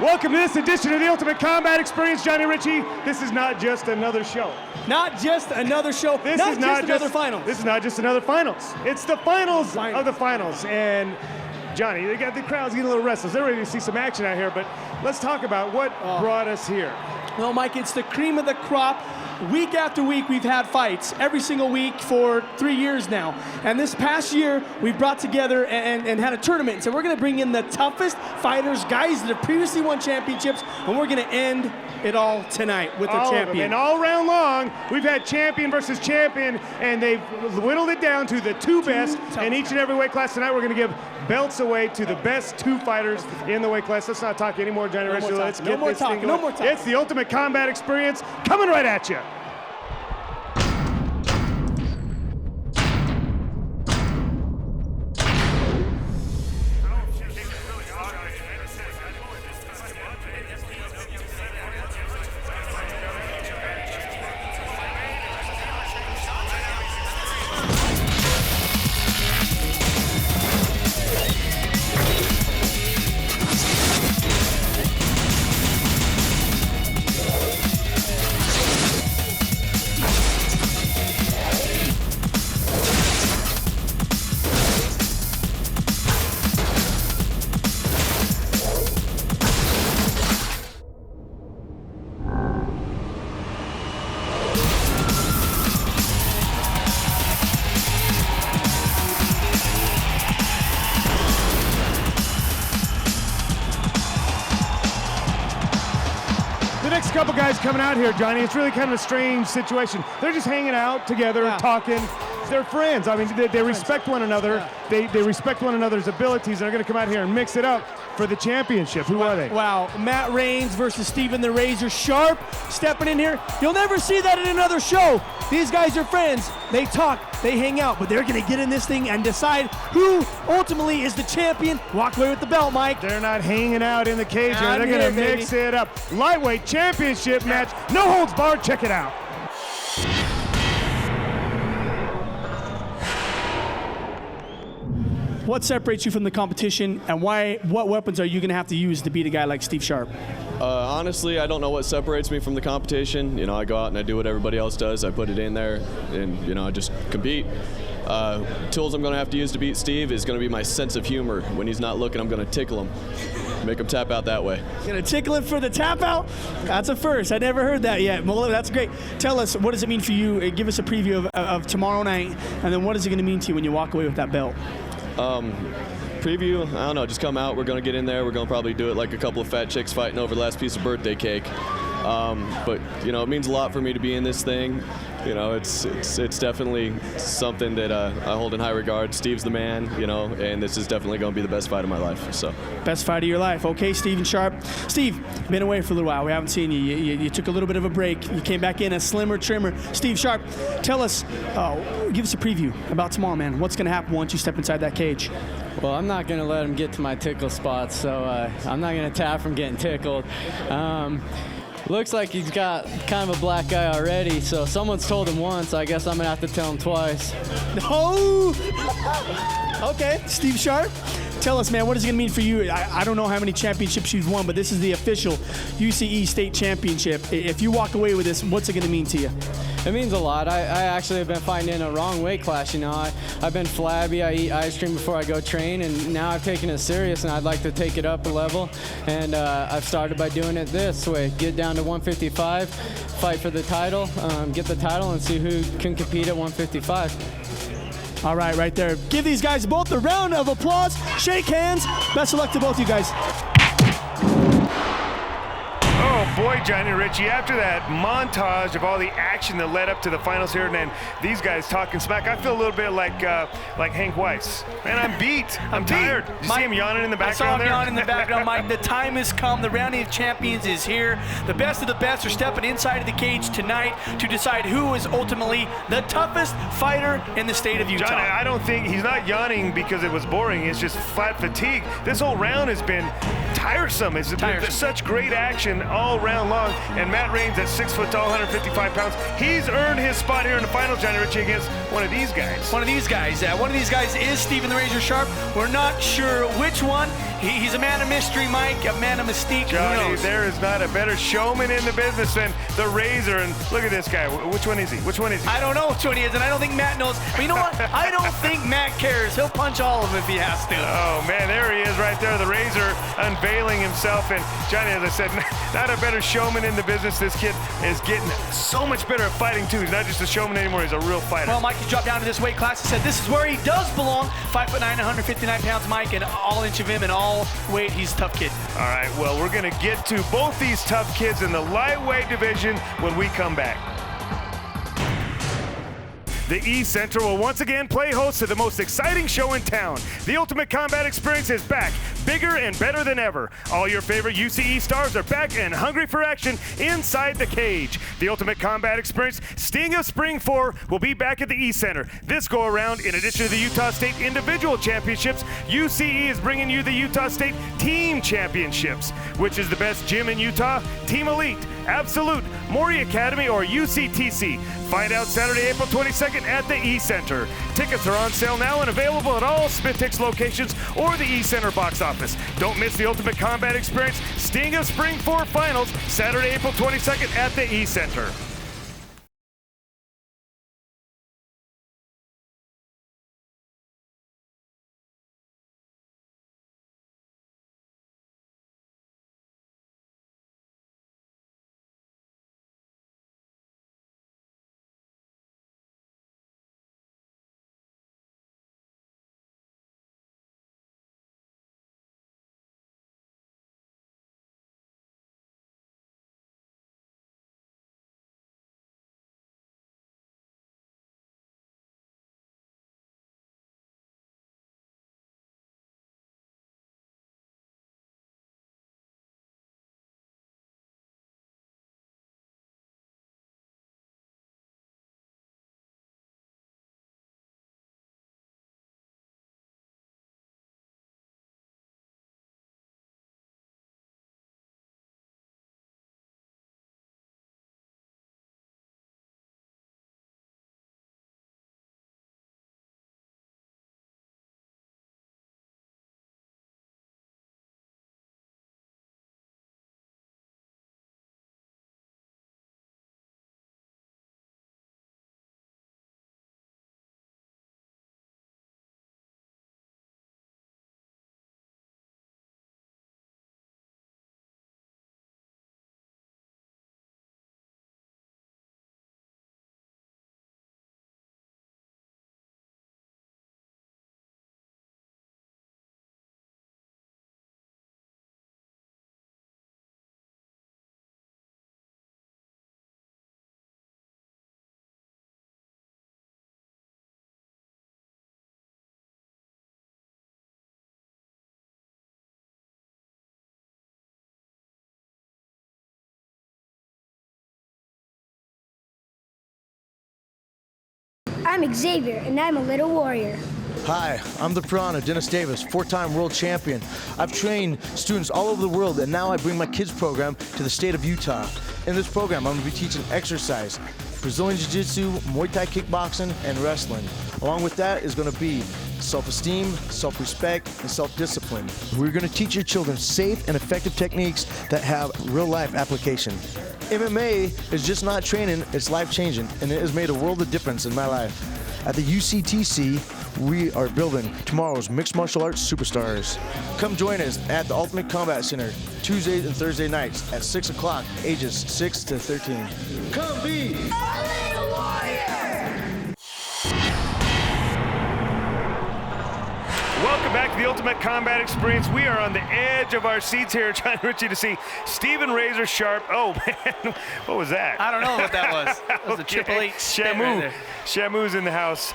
Welcome to this edition of the Ultimate Combat Experience. Johnny Ritchie, this is not just another show. Not just another show, This not is just not another just, finals. This is not just another finals. It's the finals of the finals. And Johnny, they got the crowd's getting a little restless. They're ready to see some action out here, but let's talk about what brought us here. Well, Mike, it's the cream of the crop. Week after week, we've had fights every single week for 3 years now. And this past year, we've brought together and had a tournament. So we're going to bring in the toughest fighters, guys that have previously won championships, and we're going to end it all tonight with the champion. And all round long, we've had champion versus champion, and they've whittled it down to the two best in each and every weight class. Tonight, we're going to give belts away to the best two fighters in the weight class. Let's not talk anymore, Johnny Ritchie. Let's get this thing going. No more talk. It's the Ultimate Combat Experience coming right at you. Couple guys coming out here, Johnny. It's really kind of a strange situation. They're just hanging out together, talking. They're friends. I mean, they respect one another. Yeah. They respect one another's abilities. They're going to come out here and mix it up for the championship. Who are they? Wow, Matt Raines versus Steven the Razor Sharp stepping in here. You'll never see that in another show. These guys are friends. They talk, they hang out, but they're going to get in this thing and decide who ultimately is the champion. Walk away with the belt, Mike. They're not hanging out in the cage here. They're going to mix it up. Lightweight championship match. No holds barred. Check it out. What separates you from the competition, and what weapons are you going to have to use to beat a guy like Steve Sharp? Honestly, I don't know what separates me from the competition. You know, I go out and I do what everybody else does. I put it in there, and, you know, I just compete. Tools I'm going to have to use to beat Steve is going to be my sense of humor. When he's not looking, I'm going to tickle him. Make him tap out that way. You're going to tickle him for the tap out? That's a first. I never heard that yet. Well, that's great. Tell us, what does it mean for you? Give us a preview of tomorrow night, and then what is it going to mean to you when you walk away with that belt? Preview, I don't know, just come out. We're going to get in there. We're going to probably do it like a couple of fat chicks fighting over the last piece of birthday cake. But, you know, it means a lot for me to be in this thing. You know, it's definitely something that I hold in high regard. Steve's the man, you know, and this is definitely going to be the best fight of my life. So, best fight of your life. Okay, Steven Sharp. Steve, been away for a little while. We haven't seen you. You took a little bit of a break. You came back in a slimmer, trimmer. Steve Sharp, tell us, give us a preview about tomorrow, man. What's going to happen once you step inside that cage? Well, I'm not going to let him get to my tickle spots, so I'm not going to tap from getting tickled. Looks like he's got kind of a black eye already, so someone's told him once. I guess I'm going to have to tell him twice. No! Okay, Steve Sharp, tell us, man, what is it going to mean for you? I don't know how many championships you've won, but this is the official UCE state championship. If you walk away with this, what's it going to mean to you? It means a lot. I actually have been fighting in a wrong weight class, you know. I've been flabby, I eat ice cream before I go train, and now I've taken it serious, and I'd like to take it up a level. And I've started by doing it this way. Get down to 155, fight for the title, get the title, and see who can compete at 155. All right there. Give these guys both a round of applause. Shake hands. Best of luck to both you guys. Oh boy, Johnny Ritchie, after that montage of all the action that led up to the finals here, and then these guys talking smack, I feel a little bit like Hank Weiss. Man, I'm beat. I'm tired. You see him yawning in the background there? I saw him yawning in the background, Mike. The time has come. The round of champions is here. The best of the best are stepping inside of the cage tonight to decide who is ultimately the toughest fighter in the state of Utah. Johnny, I don't think he's not yawning because it was boring. It's just flat fatigue. This whole round has been tiresome. It's such great action all round long. And Matt Raines at 6 foot tall, 155 pounds. He's earned his spot here in the final, Johnny Ritchie, against one of these guys. One of these guys is Steven the Razor Sharp. We're not sure which one. He's a man of mystery, Mike, a man of mystique. Johnny, Who knows? there is not a better showman in the business than the Razor. And look at this guy. Which one is he? Which one is he? I don't know which one he is, and I don't think Matt knows. But you know what? I don't think Matt cares. He'll punch all of them if he has to. Oh, man, there he is right there, the Razor unveiling himself. And Johnny, as I said, not a better showman in the business. This kid is getting so much better at fighting, too. He's not just a showman anymore. He's a real fighter. Well, Mike, he dropped down to this weight class. He said this is where he does belong. 5'9", 159 pounds, Mike, and all inch of him and all weight. He's a tough kid. All right, well, we're going to get to both these tough kids in the lightweight division when we come back. The E Center will once again play host to the most exciting show in town. The Ultimate Combat Experience is back, bigger and better than ever. All your favorite UCE stars are back and hungry for action inside the cage. The Ultimate Combat Experience Sting of Spring 4 will be back at the E Center. This go around, in addition to the Utah State Individual Championships, UCE is bringing you the Utah State Team Championships. Which is the best gym in Utah? Team Elite, Absolute, Maury Academy, or UCTC? Find out Saturday, April 22nd at the E Center. Tickets are on sale now and available at all Spitix locations or the E Center box office. Don't miss the Ultimate Combat Experience Sting of Spring 4 Finals, Saturday, April 22nd at the E Center. I'm Xavier, and I'm a little warrior. Hi, I'm the Piranha, Dennis Davis, 4-time world champion. I've trained students all over the world, and now I bring my kids program to the state of Utah. In this program, I'm going to be teaching exercise, Brazilian Jiu-Jitsu, Muay Thai kickboxing, and wrestling. Along with that is going to be self-esteem, self-respect, and self-discipline. We're going to teach your children safe and effective techniques that have real-life application. MMA is just not training, it's life-changing, and it has made a world of difference in my life. At the UCTC, we are building tomorrow's mixed martial arts superstars. Come join us at the Ultimate Combat Center, Tuesdays and Thursday nights at 6 o'clock, ages 6 to 13. Come be a little warrior! Welcome back to the Ultimate Combat Experience. We are on the edge of our seats here, John Ritchie, to see Stephen Razor Sharp. Oh, man, what was that? I don't know what that was. That was a Triple H spit right there. Shamu's in the house.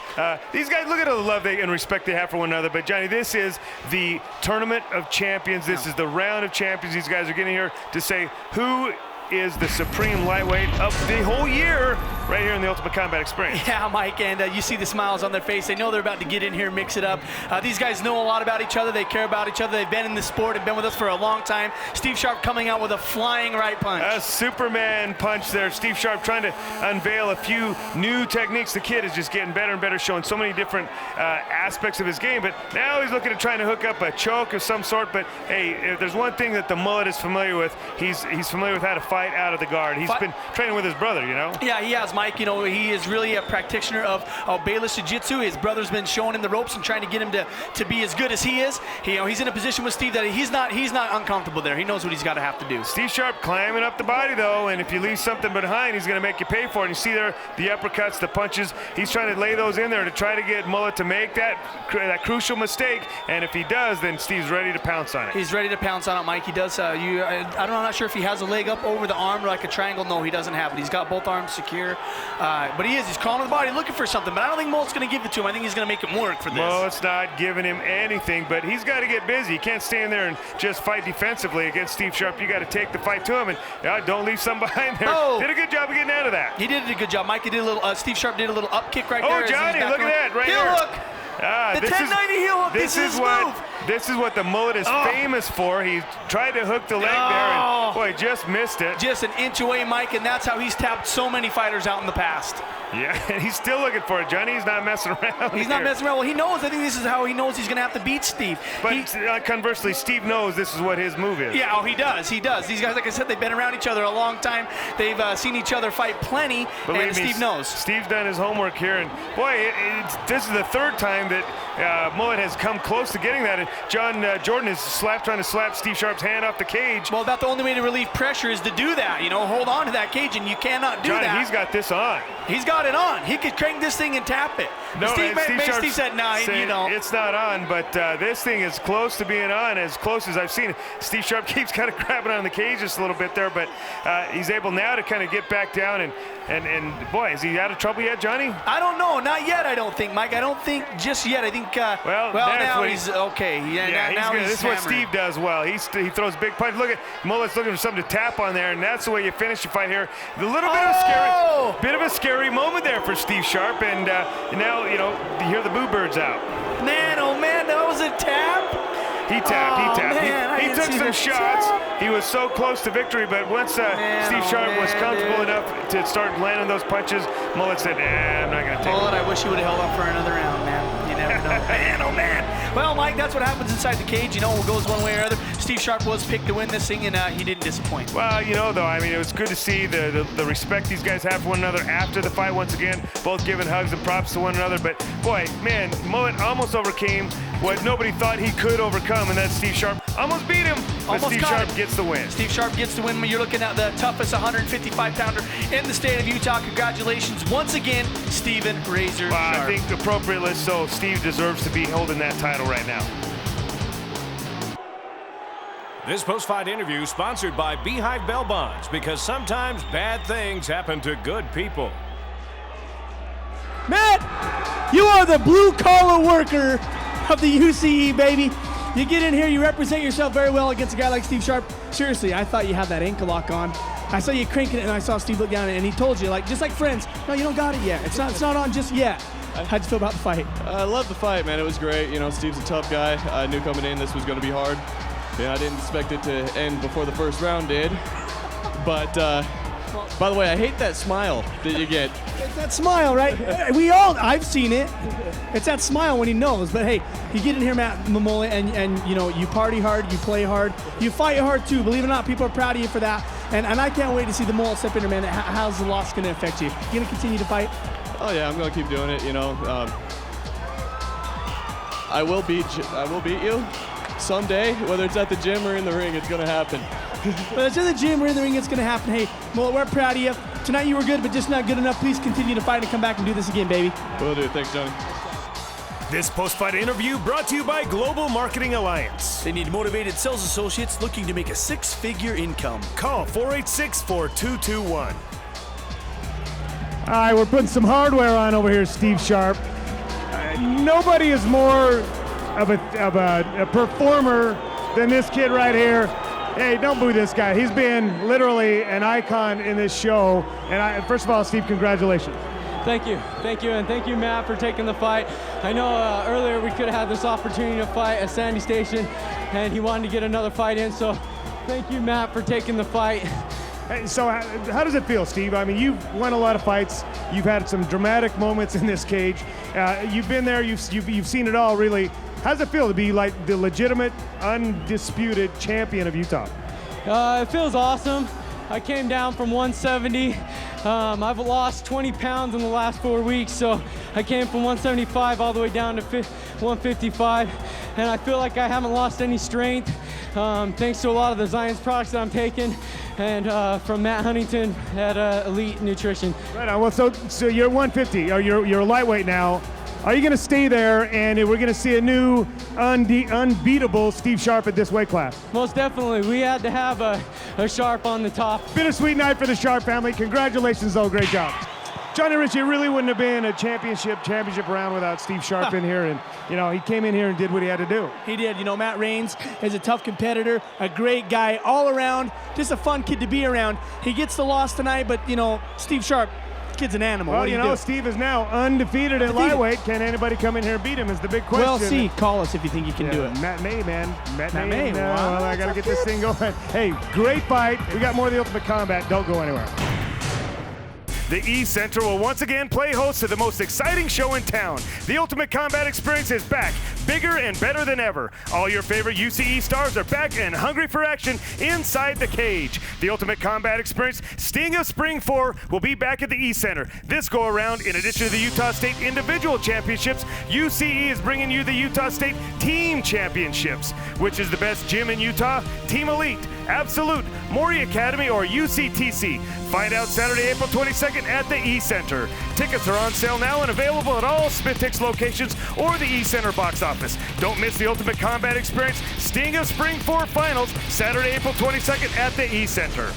These guys, look at all the love and respect they have for one another. But, Johnny, this is the Tournament of Champions. This is the round of champions. These guys are getting here to say who is the supreme lightweight of the whole year. right here in the Ultimate Combat Experience. Yeah, Mike, and you see the smiles on their face. They know they're about to get in here and mix it up. These guys know a lot about each other. They care about each other. They've been in the sport and been with us for a long time. Steve Sharp coming out with a flying right punch. A Superman punch there. Steve Sharp trying to unveil a few new techniques. The kid is just getting better and better, showing so many different aspects of his game. But now he's looking at trying to hook up a choke of some sort. But hey, if there's one thing that the mullet is familiar with, he's familiar with how to fight out of the guard. He's been training with his brother, you know? Yeah, he has, Mike. You know, he is really a practitioner of Bayless Jiu-Jitsu. His brother's been showing him the ropes and trying to get him to be as good as he is. He's in a position with Steve that he's not uncomfortable there. He knows what he's got to have to do. Steve Sharp climbing up the body, though, and if you leave something behind, he's going to make you pay for it. You see there the uppercuts, the punches. He's trying to lay those in there to try to get Mullet to make that crucial mistake, and if he does, then Steve's ready to pounce on it. He's ready to pounce on it, Mike. He does. I'm not sure if he has a leg up over the arm like a triangle. No, he doesn't have it. He's got both arms secure, but he's calling the body, looking for something, but I don't think Mullet's going to give it to him. I think he's going to make him work for this. Mullet's not giving him anything, but he's got to get busy. He can't stand there and just fight defensively against Steve Sharp. You got to take the fight to him, and don't leave some behind there. Oh. Did a good job of getting out of that. He did a good job. Mike, he did a little, Steve Sharp did a little up kick right there. Oh, Johnny, look at that right heel here. hook. The 1090 heel hook. This is what the Mullet is famous for. He tried to hook the leg there, and boy, just missed it. Just an inch away, Mike, and that's how he's tapped so many fighters out in the past. Yeah, and he's still looking for it, Johnny. He's not messing around. He's not messing around. Well, he knows. I think this is how he knows he's going to have to beat Steve. But conversely, Steve knows this is what his move is. Yeah, he does. He does. These guys, like I said, they've been around each other a long time. They've seen each other fight plenty, and Steve knows. Steve's done his homework here, and boy, this is the third time that Mullet has come close to getting that. And Jordan is trying to slap Steve Sharp's hand off the cage. Well, about the only way to relieve pressure is to do that. You know, hold on to that cage, and you cannot do Johnny, that. He's got this on. He's got it on. He could crank this thing and tap it. No, Steve said, "Nah, you know, it's not on." But this thing is close to being on, as close as I've seen it. Steve Sharp keeps kind of grabbing on the cage just a little bit there, but he's able now to kind of get back down. And boy, is he out of trouble yet, Johnny? I don't know. Not yet, I don't think, Mike. I don't think just yet. I think. Well, now he's okay. Yeah, now he's this is what Steve does well. He throws big punches. Look at Mullet's looking for something to tap on there, and that's the way you finish your fight here. A little bit of a scary moment there for Steve Sharp, and now you hear the boo birds out. Man, oh man, that was a tap. He tapped. Man, he took some shots. He was so close to victory, but once Steve Sharp was comfortable enough to start landing those punches, Mullet said, "Nah, I'm not going to take it." Mullet, I wish he would have held on for another round, man. You never know. Man, oh man. Well, Mike, that's what happens inside the cage. You know, it goes one way or other. Steve Sharp was picked to win this thing, and he didn't disappoint. Well, though, I mean, it was good to see the respect these guys have for one another after the fight. Once again, both giving hugs and props to one another. But boy, man, Mullet almost overcame what nobody thought he could overcome, and that's Steve Sharp. Almost beat him, but Steve Sharp gets the win. Steve Sharp gets the win. You're looking at the toughest 155-pounder in the state of Utah. Congratulations once again, Steven Razor Sharp. I think appropriately so. Steve deserves to be holding that title right now. This post-fight interview sponsored by Beehive Bell Bonds, because sometimes bad things happen to good people. Matt, you are the blue-collar worker of the UCE, baby. You get in here, you represent yourself very well against a guy like Steve Sharp. Seriously, I thought you had that ankle lock on. I saw you cranking it, and I saw Steve look down, and he told you, just like friends, no, you don't got it yet. It's not on just yet. How'd you feel about the fight? I love the fight, man. It was great. Steve's a tough guy. I knew coming in this was going to be hard. I didn't expect it to end before the first round did. But, by the way, I hate that smile that you get. It's that smile, right? I've seen it. It's that smile when he knows. But hey, you get in here, Matt Mullet, and you party hard, you play hard, you fight hard too. Believe it or not, people are proud of you for that. And I can't wait to see the Mullet step in there, man. How's the loss going to affect you? You going to continue to fight? Oh yeah, I'm going to keep doing it. I will beat you someday, whether it's at the gym or in the ring. It's going to happen. Whether it's in the gym or in the ring, it's going to happen. Hey, Mullet, we're proud of you. Tonight you were good, but just not good enough. Please continue to fight and come back and do this again, baby. Will do. Thanks, Johnny. This post-fight interview brought to you by Global Marketing Alliance. They need motivated sales associates looking to make a six-figure income. Call 486-4221. All right, we're putting some hardware on over here, Steve Sharp. Nobody is more of a performer than this kid right here. Hey, don't boo this guy. He's been literally an icon in this show. And first of all, Steve, congratulations. Thank you, and thank you, Matt, for taking the fight. I know earlier we could have had this opportunity to fight at Sandy Station, and he wanted to get another fight in, so thank you, Matt, for taking the fight. Hey, so how does it feel, Steve? I mean, you've won a lot of fights. You've had some dramatic moments in this cage. You've been there. You've seen it all, really. How does it feel to be like the legitimate, undisputed champion of Utah? It feels awesome. I came down from 170. I've lost 20 pounds in the last 4 weeks, so I came from 175 all the way down to 155, and I feel like I haven't lost any strength, thanks to a lot of the Zion's products that I'm taking, and from Matt Huntington at Elite Nutrition. Right on. Well, so you're 150, or you're a lightweight now. Are you going to stay there, and we're going to see a new unbeatable Steve Sharp at this weight class? Most definitely. We had to have a Sharp on the top. Bittersweet night for the Sharp family. Congratulations, though. Great job. Johnny Ritchie, it really wouldn't have been a championship round without Steve Sharp in here. And, you know, he came in here and did what he had to do. He did. You know, Matt Raines is a tough competitor, a great guy all around, just a fun kid to be around. He gets the loss tonight, but, you know, Steve Sharp, kid's an animal. Well, you know, Steve is now undefeated at lightweight. Can anybody come in here and beat him is the big question. Well, see, call us if you think you can do it. Matt May, man. Matt May. No, Wow. well, I got to get this thing going. Hey, great fight. We got more of the Ultimate Combat. Don't go anywhere. The East Center will once again play host to the most exciting show in town. The Ultimate Combat Experience is back, bigger and better than ever. All your favorite UCE stars are back and hungry for action inside the cage. The Ultimate Combat Experience Sting of Spring 4 will be back at the East Center. This go around, in addition to the Utah State Individual Championships, UCE is bringing you the Utah State Team Championships. Which is the best gym in Utah? Team Elite, Absolute, Maury Academy, or UCTC? Find out Saturday, April 22nd at the E-Center. Tickets are on sale now and available at all Smith-Tix locations or the E-Center box office. Don't miss the Ultimate Combat Experience Sting of Spring 4 Finals, Saturday, April 22nd at the E-Center.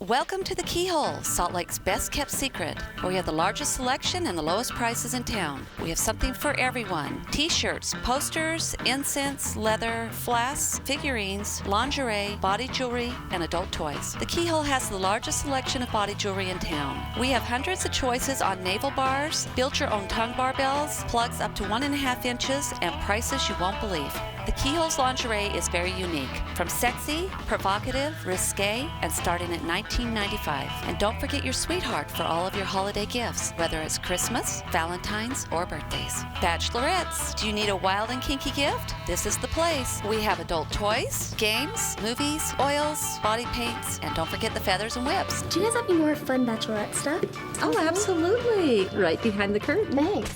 Welcome to the Keyhole, Salt Lake's best kept secret, where we have the largest selection and the lowest prices in town. We have something for everyone. T-shirts, posters, incense, leather, flasks, figurines, lingerie, body jewelry, and adult toys. The Keyhole has the largest selection of body jewelry in town. We have hundreds of choices on navel bars, build your own tongue barbells, plugs up to 1.5 inches, and prices you won't believe. The Keyhole's lingerie is very unique, from sexy, provocative, risque, and starting at $19.95. And don't forget your sweetheart for all of your holiday gifts, whether it's Christmas, Valentine's, or birthdays. Bachelorettes, do you need a wild and kinky gift? This is the place. We have adult toys, games, movies, oils, body paints, and don't forget the feathers and whips. Do you guys have any more fun bachelorette stuff? Oh, absolutely. Right behind the curtain. Thanks.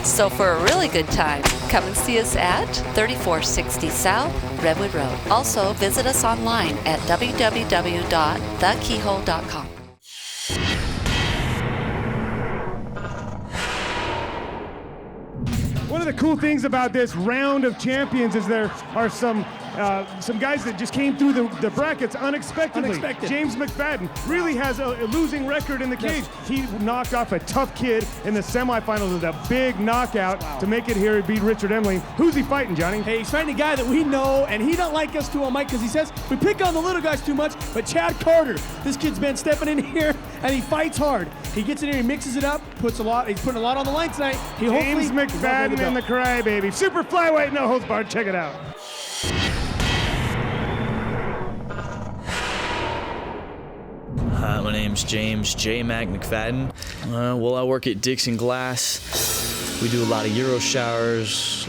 So for a really good time, come and see us at 3460 South Redwood Road. Also, visit us online at www.thekeyhole.com. One of the cool things about this round of champions is there are some guys that just came through the brackets unexpectedly. James McFadden really has a losing record in the cage. He knocked off a tough kid in the semifinals with a big knockout to make it here. He beat Richard Emling. Who's he fighting, Johnny? Hey, he's fighting a guy that we know, and he don't like us too on Mike because he says we pick on the little guys too much, but Chad Carter, this kid's been stepping in here, and he fights hard. He gets in here, he mixes it up, he's putting a lot on the line tonight. James McFadden in the crybaby. Super flyweight, no holds barred. Check it out. Hi, my name's James J. Mac McFadden. Well, I work at Dixon Glass. We do a lot of Euro showers,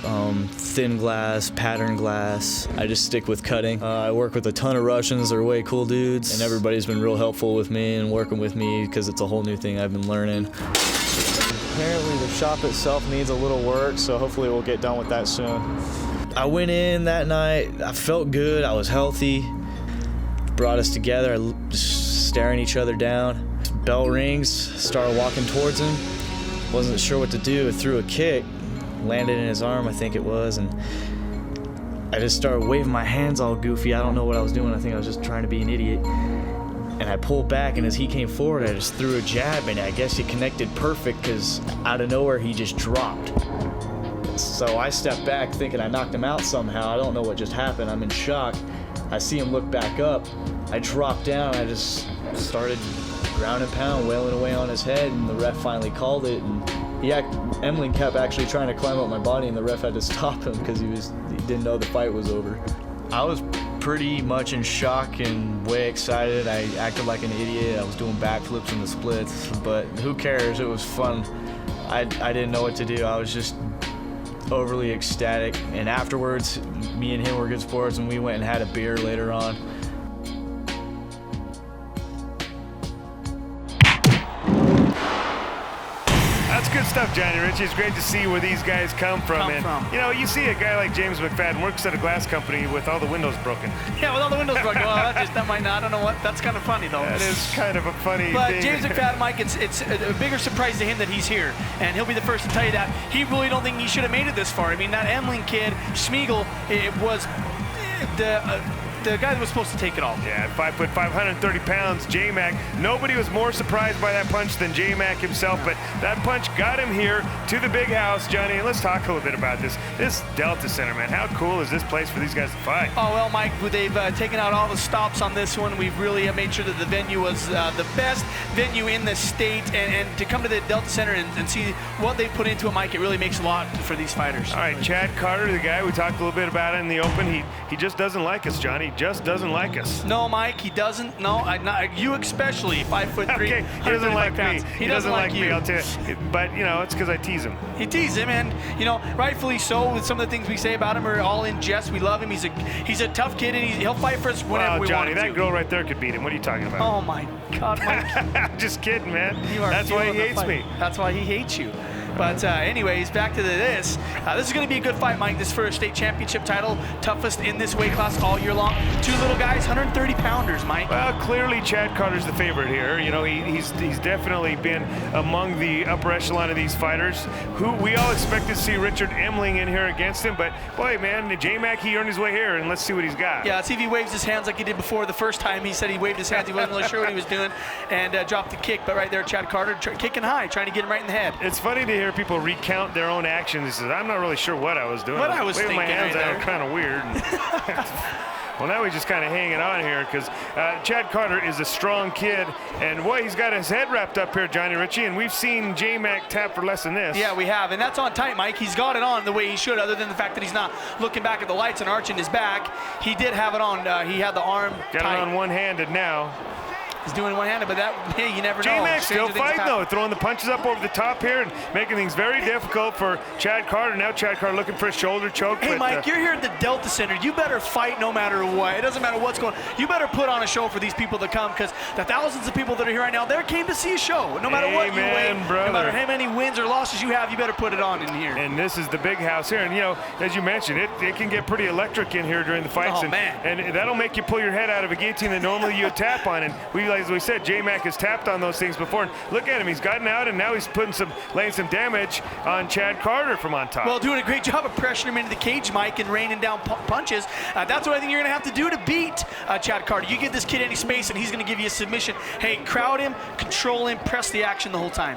thin glass, pattern glass. I just stick with cutting. I work with a ton of Russians. They're way cool dudes, and everybody's been real helpful with me and working with me because it's a whole new thing I've been learning. Apparently the shop itself needs a little work, so hopefully we'll get done with that soon. I went in that night, I felt good, I was healthy. Brought us together, just staring each other down. Bell rings, started walking towards him. Wasn't sure what to do, I threw a kick, landed in his arm, I think it was, and I just started waving my hands all goofy. I don't know what I was doing, I think I was just trying to be an idiot. And I pulled back, and as he came forward, I just threw a jab, and I guess he connected perfect, because out of nowhere, he just dropped. So I stepped back thinking I knocked him out somehow. I don't know what just happened, I'm in shock. I see him look back up, I dropped down, I just started ground and pound, wailing away on his head, and the ref finally called it. And Emling kept actually trying to climb up my body, and the ref had to stop him because he didn't know the fight was over. I was pretty much in shock and way excited. I acted like an idiot. I was doing backflips in the splits, but who cares? It was fun. I didn't know what to do. I was just overly ecstatic. And afterwards, me and him were good sports, and we went and had a beer later on. That's good stuff, Johnny Ritchie. It's great to see where these guys come from. You know, you see a guy like James McFadden works at a glass company with all the windows broken. Yeah, with all the windows broken. Well, that might not. I don't know what. That's kind of funny, though. That is kind of a funny thing. But James McFadden, Mike, it's a bigger surprise to him that he's here, and he'll be the first to tell you that he really don't think he should have made it this far. I mean, that Emling kid, Schmiegel, it was the guy that was supposed to take it all. Yeah, 5 foot, 530 pounds, J-Mac. Nobody was more surprised by that punch than J-Mac himself, but that punch got him here to the big house, Johnny. And let's talk a little bit about this. This Delta Center, man, how cool is this place for these guys to fight? Oh, well, Mike, they've taken out all the stops on this one. We've really made sure that the venue was the best venue in the state, and to come to the Delta Center and see what they've put into it, Mike, it really makes a lot for these fighters. All right, Chad Carter, the guy we talked a little bit about in the open, he just doesn't like us, Johnny. Just doesn't like us. No, Mike, he doesn't. No, not you especially. 5'3". Okay, he doesn't like pounds. me. He doesn't like you. I'll tell you. But you know, it's because I tease him. He teased him, and you know, rightfully so. With some of the things we say about him are all in jest. We love him. He's a tough kid, and he'll fight for us whenever we Johnny, want him to. that girl right there could beat him. What are you talking about? Oh my God, Mike. Just kidding, man. That's why he hates me. That's why he hates you. But anyways, back to this. This is going to be a good fight, Mike. This for a state championship title. Toughest in this weight class all year long. Two little guys, 130 pounders, Mike. Well, clearly Chad Carter's the favorite here. You know, he's definitely been among the upper echelon of these fighters. Who we all expected to see Richard Emling in here against him. But boy, man, J-Mac, he earned his way here, and let's see what he's got. Yeah, let's see if he waves his hands like he did before. The first time he said he waved his hands, he wasn't really sure what he was doing, and dropped the kick. But right there, Chad Carter kicking high, trying to get him right in the head. It's funny to hear people recount their own actions. He says, I'm not really sure what I was doing. What I was waving thinking my hands right out kind of weird. Well, now he's just kind of hanging on here because Chad Carter is a strong kid, and boy, he's got his head wrapped up here, Johnny Ritchie, and we've seen J-Mac tap for less than this. Yeah, we have, and that's on tight, Mike. He's got it on the way he should, other than the fact that he's not looking back at the lights and arching his back. He did have it on. He had the arm got tight. it on one-handed now. He's doing one-handed, but that, hey, you never know. J-Mac still fighting, though, throwing the punches up over the top here and making things very difficult for Chad Carter. Now Chad Carter looking for a shoulder choke. Hey, Mike, you're here at the Delta Center. You better fight no matter what. It doesn't matter what's going on. You better put on a show for these people to come, because the thousands of people that are here right now, they came to see a show. No matter what you weigh, no matter how many wins or losses you have, you better put it on in here. And this is the big house here. And, you know, as you mentioned, it can get pretty electric in here during the fights. Oh, man. And that'll make you pull your head out of a guillotine that normally you would tap on. And as we said, J-Mac has tapped on those things before. And look at him, he's gotten out, and now he's laying some damage on Chad Carter from on top. Well, doing a great job of pressuring him into the cage, Mike, and raining down punches. That's what I think you're going to have to do to beat Chad Carter. You give this kid any space, and he's going to give you a submission. Hey, crowd him, control him, press the action the whole time.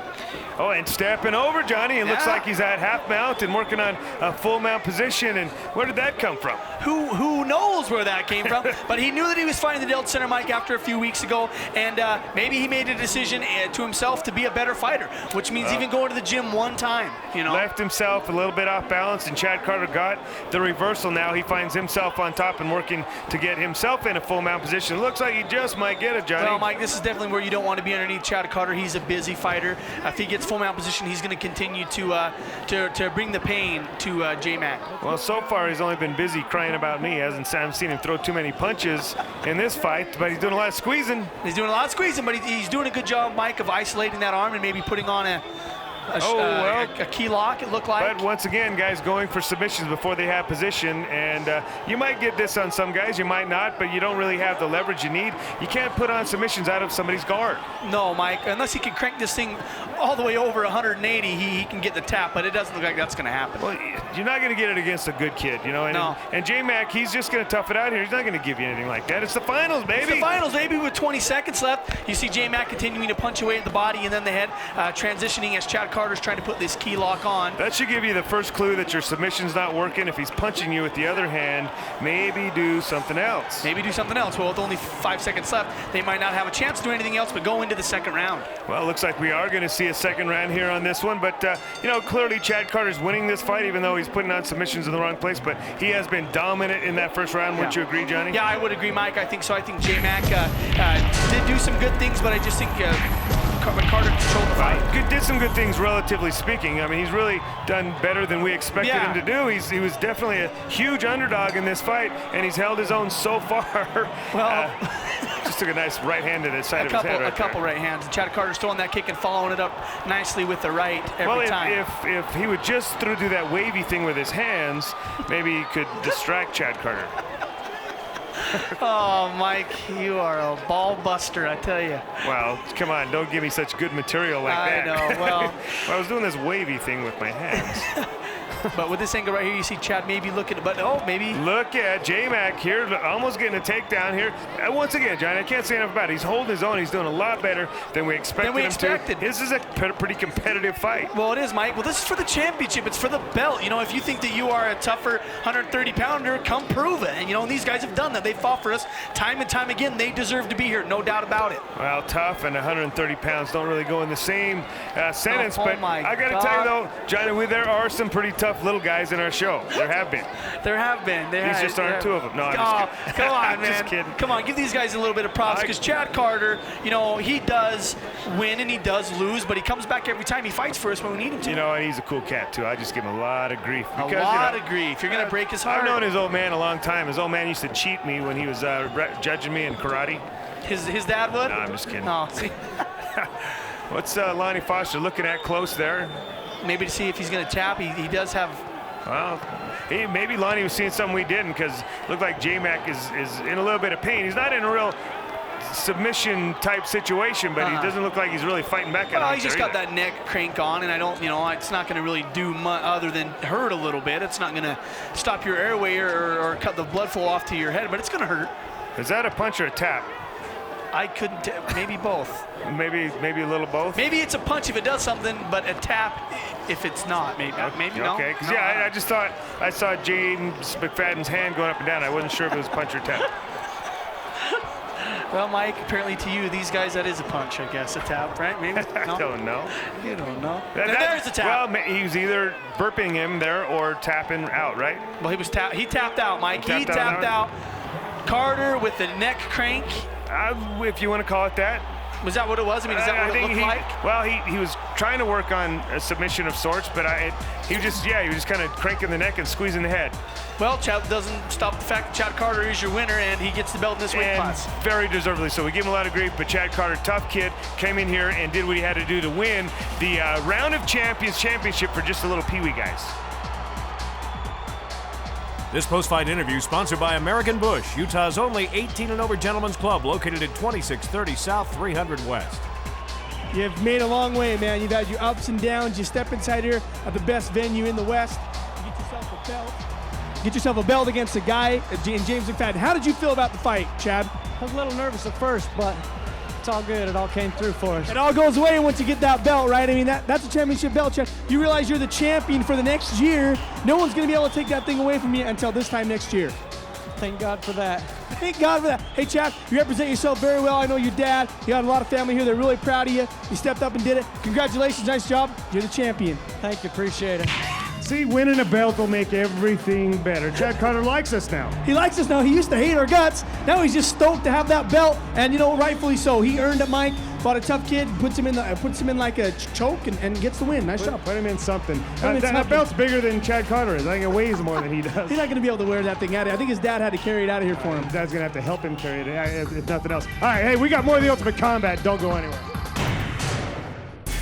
Oh, and stepping over, Johnny. It looks like he's at half mount and working on a full mount position. And where did that come from? Who knows where that came from? But he knew that he was fighting the Delta Center, Mike, after a few weeks ago, and maybe he made a decision to himself to be a better fighter, which means even going to the gym one time. You know, left himself a little bit off balance, and Chad Carter got the reversal. Now he finds himself on top and working to get himself in a full mount position. It looks like he just might get it, Johnny. Well, Mike, this is definitely where you don't want to be underneath Chad Carter. He's a busy fighter. If he gets full mount position, he's going to continue to bring the pain to J-Mac. Well, so far he's only been busy crying about me. I haven't seen him throw too many punches in this fight, but he's doing a lot of squeezing. He's doing a lot of squeezing, but he's doing a good job, Mike, of isolating that arm and maybe putting on a key lock, it looked like. But once again, guys going for submissions before they have position, and you might get this on some guys, you might not, but you don't really have the leverage you need. You can't put on submissions out of somebody's guard. No, Mike, unless he can crank this thing all the way over 180, he can get the tap, but it doesn't look like that's going to happen. Well, you're not going to get it against a good kid, you know. And J-Mac, he's just going to tough it out here. He's not going to give you anything like that. It's the finals, baby. It's the finals, baby, with 20 seconds left. You see J-Mac continuing to punch away at the body and then the head, transitioning as Chad Carter's trying to put this key lock on. That should give you the first clue that your submission's not working. If he's punching you with the other hand, maybe do something else. Maybe do something else. Well, with only 5 seconds left, they might not have a chance to do anything else but go into the second round. Well, it looks like we are going to see a second round here on this one, but you know, clearly Chad Carter's winning this fight, even though he's putting on submissions in the wrong place, but he has been dominant in that first round. Wouldn't you agree, Johnny? Yeah, I would agree, Mike. I think so. I think J-Mac did do some good things, but I just think Carter controlled the fight. Did some good things, relatively speaking. I mean, he's really done better than we expected him to do. He was definitely a huge underdog in this fight, and he's held his own so far. Well, just took a nice right hand to the side of his head. A couple right hands. Chad Carter's throwing that kick and following it up nicely with the right every time. If he would just do that wavy thing with his hands, maybe he could distract Chad Carter. Oh, Mike, you are a ball buster, I tell you. Well, come on, don't give me such good material like that. I know, well. I was doing this wavy thing with my hands. But with this angle right here, you see Chad maybe looking, but maybe. Look at J-Mac here, almost getting a takedown here. Once again, Johnny, I can't say enough about it. He's holding his own. He's doing a lot better than we expected him to. This is a pretty competitive fight. Well, it is, Mike. Well, this is for the championship. It's for the belt. You know, if you think that you are a tougher 130-pounder, come prove it. And, you know, these guys have done that. They've fought for us time and time again. They deserve to be here, no doubt about it. Well, tough and 130 pounds don't really go in the same sentence. But I got to tell you, though, Johnny, there are some pretty tough little guys in our show. There have been. There have been. These just aren't two of them. No, I'm just kidding. Come on, man. Just kidding. Come on, give these guys a little bit of props, because Chad Carter, you know, he does win and he does lose, but he comes back every time he fights for us when we need him to. You know, and he's a cool cat, too. I just give him a lot of grief. Because, a lot of grief. You're going to break his heart. I've known his old man a long time. His old man used to cheat me when he was judging me in karate. His dad would? No, I'm just kidding. Oh, see. What's Lonnie Foster looking at close there? Maybe to see if he's going to tap. He does have. Well, maybe Lonnie was seeing something we didn't, because it looked like J-Mac is in a little bit of pain. He's not in a real submission type situation, but he doesn't look like he's really fighting back at him. He's just got that neck crank on, and I don't, you know, it's not going to really do much other than hurt a little bit. It's not going to stop your airway or cut the blood flow off to your head, but it's going to hurt. Is that a punch or a tap? I couldn't. Maybe both. Maybe a little both. Maybe it's a punch if it does something, but a tap if it's not. Maybe no. Okay. Because I just thought I saw James McFadden's hand going up and down. I wasn't sure if it was punch or tap. Well, Mike, apparently to you, these guys, that is a punch, I guess. A tap, right? Maybe? No? I don't know. You don't know. There's a tap. Well, he was either burping him there or tapping out, right? Well, he tapped out, Mike. He tapped out. Carter with the neck crank. If you want to call it that. Was that what it was? I mean, is that what it looked like? Well, he was trying to work on a submission of sorts, but he was just kind of cranking the neck and squeezing the head. Well, Chad doesn't stop the fact that Chad Carter is your winner, and he gets the belt in this weight class. Very deservedly so. We give him a lot of grief, but Chad Carter, tough kid, came in here and did what he had to do to win the Round of Champions championship for just the little peewee guys. This post-fight interview sponsored by American Bush, Utah's only 18 and over gentlemen's club located at 2630 South 300 West. You've made a long way, man. You've had your ups and downs. You step inside here at the best venue in the West. You get yourself a belt. Get yourself a belt against a guy, James McFadden. How did you feel about the fight, Chad? I was a little nervous at first, but it's all good. It all came through for us. It all goes away once you get that belt, right? I mean, that's a championship belt, Chad. You realize you're the champion for the next year. No one's going to be able to take that thing away from you until this time next year. Thank God for that. Thank God for that. Hey, Chad, you represent yourself very well. I know your dad. You got a lot of family here. They're really proud of you. You stepped up and did it. Congratulations. Nice job. You're the champion. Thank you. Appreciate it. See, winning a belt will make everything better. Chad Carter likes us now. He likes us now. He used to hate our guts. Now he's just stoked to have that belt, and you know, rightfully so. He earned it, Mike. Fought a tough kid, puts him in like a choke, and gets the win. Nice job. Put him in something. That belt's bigger than Chad Carter is. I think it weighs more than he does. He's not going to be able to wear that thing out of here. I think his dad had to carry it out of here for him. His dad's going to have to help him carry it, if nothing else. All right, hey, we got more of the Ultimate Combat. Don't go anywhere.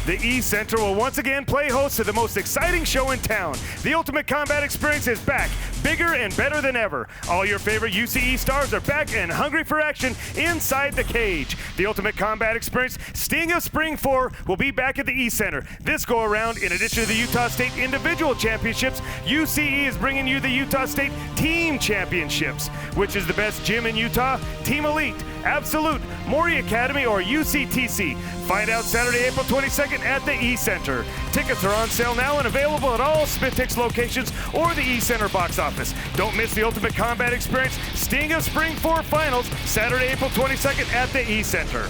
The E-Center will once again play host to the most exciting show in town. The Ultimate Combat Experience is back, bigger and better than ever. All your favorite UCE stars are back and hungry for action inside the cage. The Ultimate Combat Experience Sting of Spring 4 will be back at the E-Center. This go around, in addition to the Utah State Individual Championships, UCE is bringing you the Utah State Team Championships, which is the best gym in Utah, Team Elite, Absolute, Maury Academy, or UCTC. Find out Saturday, April 22nd at the E-Center. Tickets are on sale now and available at all Smith-Hicks locations or the E-Center box office. Don't miss the Ultimate Combat Experience Sting of Spring 4 Finals, Saturday, April 22nd at the E-Center.